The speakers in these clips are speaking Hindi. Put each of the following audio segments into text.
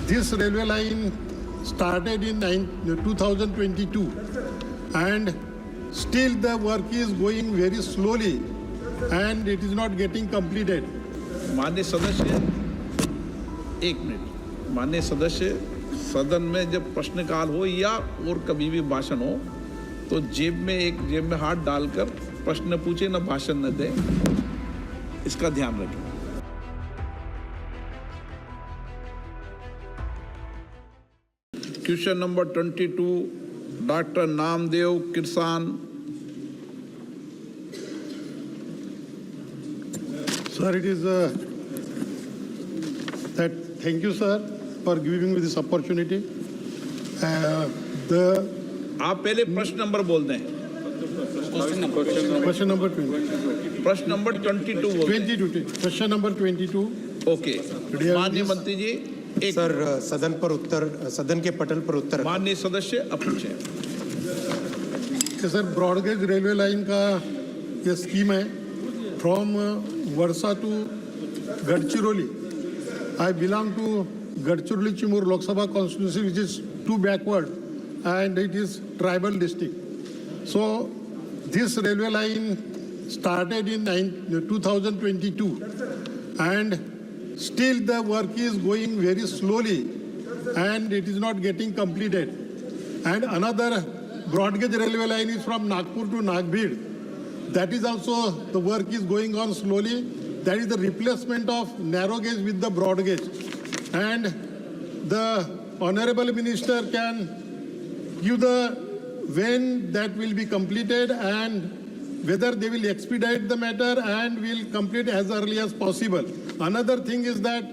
This railway line started in 2022 and still the work is going very slowly and it is not getting completed. माननीय सदस्य, एक मिनट। माननीय सदस्य, सदन में जब प्रश्नकाल हो या और कभी भी भाषण हो तो जेब में हाथ डालकर प्रश्न पूछे, न भाषण न दे, इसका ध्यान रखें। Question number 22, doctor Namdev Kirsan. Sir, it is that. Thank you, sir, for giving me this opportunity. आप पहले प्रश्न नंबर बोल दें। Question number 20. प्रश्न नंबर 22 बोल दें। 22. Question number 22. ओके। माननीय मंत्री जी, एक सर, सदन के पटल पर उत्तर। माननीय सदस्य अब पूछें। सर, ब्रॉडगेज रेलवे लाइन का ये स्कीम है from Varsha to Gadchiroli. I belong to Gadchiroli Chimur Lok Sabha constituency, which is too backward, and it is tribal district. So this railway line started in 2022, and still the work is going very slowly, and it is not getting completed. And another broad gauge railway line is from Nagpur to Nagbir. That is also, the work is going on slowly. That is the replacement of narrow gauge with the broad gauge. And the Honorable Minister can give the when that will be completed and whether they will expedite the matter and will complete as early as possible. Another thing is that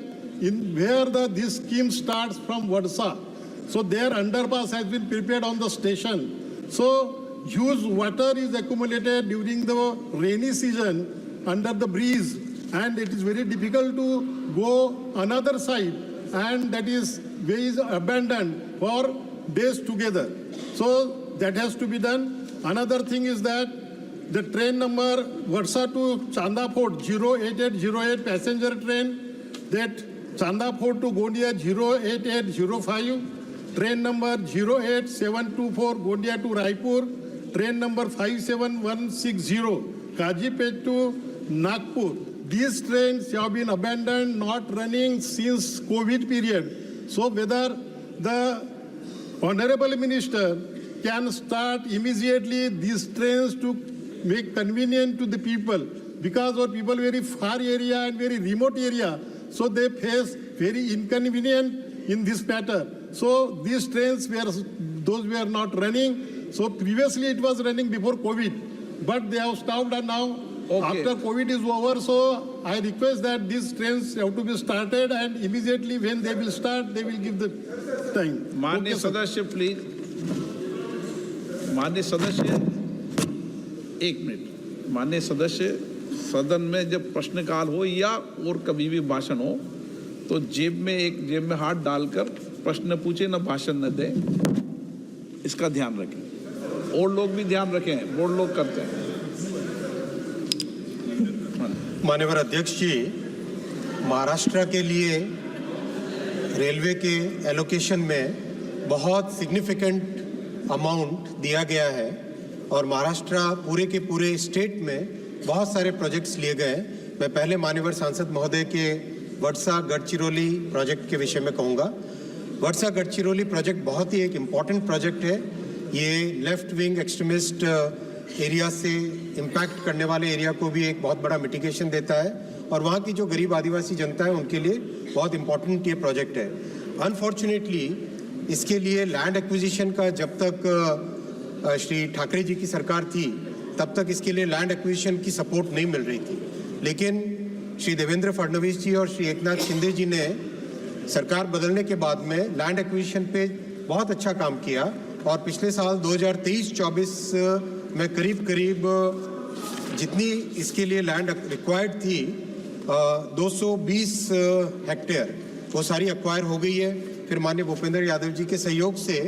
in where this scheme starts from Vadsa, so their underpass has been prepared on the station. So huge water is accumulated during the rainy season under the breeze, and it is very difficult to go another side, and that is way is abandoned for days together. So that has to be done. Another thing is that the train number Vadsa to Chanda Fort 08808 passenger train, that Chanda Fort to Gondia 08805, train number 08724 Gondia to Raipur, train number 57160 Kajipet to Nagpur. These trains have been abandoned, not running since COVID period. So whether the Honorable Minister can start immediately these trains to make convenient to the people, because our people very far area and very remote area, so they face very inconvenient in this matter. So these trains those were not running. So previously it was running before COVID, but they have stopped, and now after COVID is over, so I request that these trains have to be started, and immediately when they will start, they will give the time. माननीय सदस्य प्लीज। माननीय सदस्य, एक मिनट। माननीय सदस्य, सदन में जब प्रश्नकाल हो या और कभी भी भाषण हो तो जेब में हाथ डालकर प्रश्न पूछे, न भाषण न दे, इसका ध्यान रखें। और लोग भी ध्यान रखें, बोर्ड लोग करते हैं। माननीय अध्यक्ष जी, महाराष्ट्र के लिए रेलवे के एलोकेशन में बहुत सिग्निफिकेंट अमाउंट दिया गया है और महाराष्ट्र पूरे के पूरे स्टेट में बहुत सारे प्रोजेक्ट्स लिए गए। मैं पहले माननीय सांसद महोदय के वडसा गढ़चिरौली प्रोजेक्ट के विषय में कहूँगा। वडसा गढ़चिरौली प्रोजेक्ट बहुत ही एक इम्पॉर्टेंट प्रोजेक्ट है। ये लेफ्ट विंग एक्सट्रीमिस्ट एरिया से इम्पैक्ट करने वाले एरिया को भी एक बहुत बड़ा मिटिगेशन देता है और वहाँ की जो गरीब आदिवासी जनता है उनके लिए बहुत इम्पोर्टेंट ये प्रोजेक्ट है। अनफॉर्चुनेटली इसके लिए लैंड एक्विजिशन का जब तक श्री ठाकरे जी की सरकार थी तब तक इसके लिए लैंड एक्विजिशन की सपोर्ट नहीं मिल रही थी, लेकिन श्री देवेंद्र फडणवीस जी और श्री एकनाथ शिंदे जी ने सरकार बदलने के बाद में लैंड एक्विजिशन पे बहुत अच्छा काम किया और पिछले साल 2023-24 में करीब जितनी इसके लिए लैंड रिक्वायर्ड थी 220 हेक्टेयर, वो सारी एक्वायर हो गई है। फिर माननीय भूपेंद्र यादव जी के सहयोग से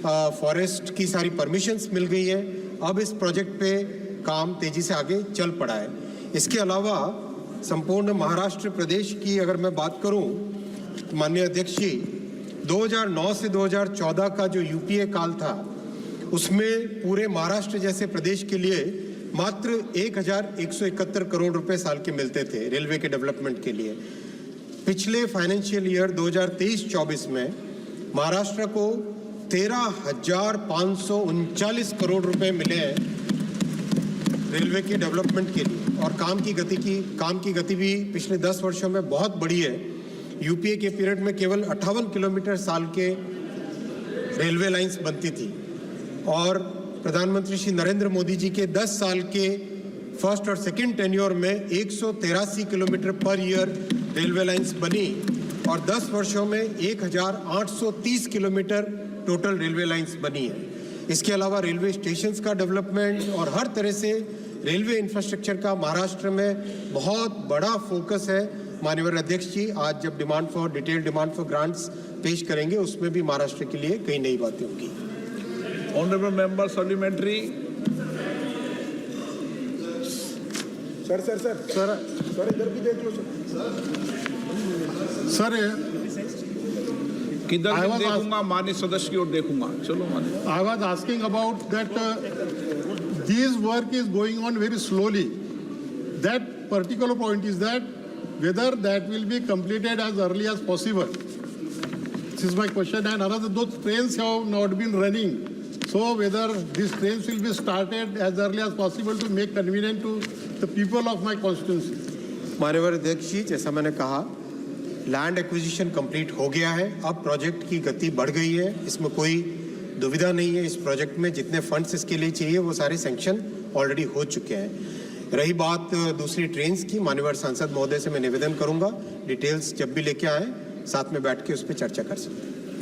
फॉरेस्ट की सारी परमिशंस मिल गई है। अब इस प्रोजेक्ट पे काम तेजी से आगे चल पड़ा है। इसके अलावा संपूर्ण महाराष्ट्र प्रदेश की अगर मैं बात करूं, माननीय अध्यक्ष जी, 2009 से 2014 का जो यूपीए काल था उसमें पूरे महाराष्ट्र जैसे प्रदेश के लिए मात्र 1171 करोड़ रुपए साल के मिलते थे रेलवे के डेवलपमेंट के लिए। पिछले फाइनेंशियल ईयर 2023-24 में महाराष्ट्र को 13,539 करोड़ रुपए मिले हैं रेलवे के डेवलपमेंट के लिए, और काम की गति भी पिछले 10 वर्षों में बहुत बढ़ी है। यूपीए के पीरियड में केवल 58 किलोमीटर साल के रेलवे लाइंस बनती थी, और प्रधानमंत्री श्री नरेंद्र मोदी जी के 10 साल के फर्स्ट और सेकंड टेन्योर में 183 kilometre per year railway lines बनी, और 10 वर्षों में 1830 किलोमीटर टोटल रेलवे लाइंस बनी है। इसके अलावा रेलवे स्टेशंस का डेवलपमेंट और हर तरह से रेलवे इंफ्रास्ट्रक्चर का महाराष्ट्र में बहुत बड़ा फोकस है। माननीय अध्यक्ष जी आज जब डिटेल डिमांड फॉर ग्रांट्स पेश करेंगे उसमें भी महाराष्ट्र के लिए कई नई बातें होंगी। Honourable member supplementary. सर इधर भी देख लो सर किधर देखूंगा, माननीय सदस्य की ओर देखूंगा। चलो माननीय। I was asking about that this work is going on very slowly. That particular point is that whether that will be completed as early as possible. This is my question. And another, those trains have not been running. So whether these trains will be started as early as possible to make convenient to the people of my constituency. माननीय अध्यक्ष जी, जैसा मैंने कहा, लैंड एक्विजिशन कंप्लीट हो गया है। अब प्रोजेक्ट की गति बढ़ गई है, इसमें कोई दुविधा नहीं है। इस प्रोजेक्ट में जितने फंड्स इसके लिए चाहिए वो सारे सैंक्शन ऑलरेडी हो चुके हैं। रही बात दूसरी ट्रेन्स की, माननीय सांसद महोदय से मैं निवेदन करूंगा डिटेल्स जब भी लेके आए साथ में बैठ के उस पर चर्चा कर सकते हैं।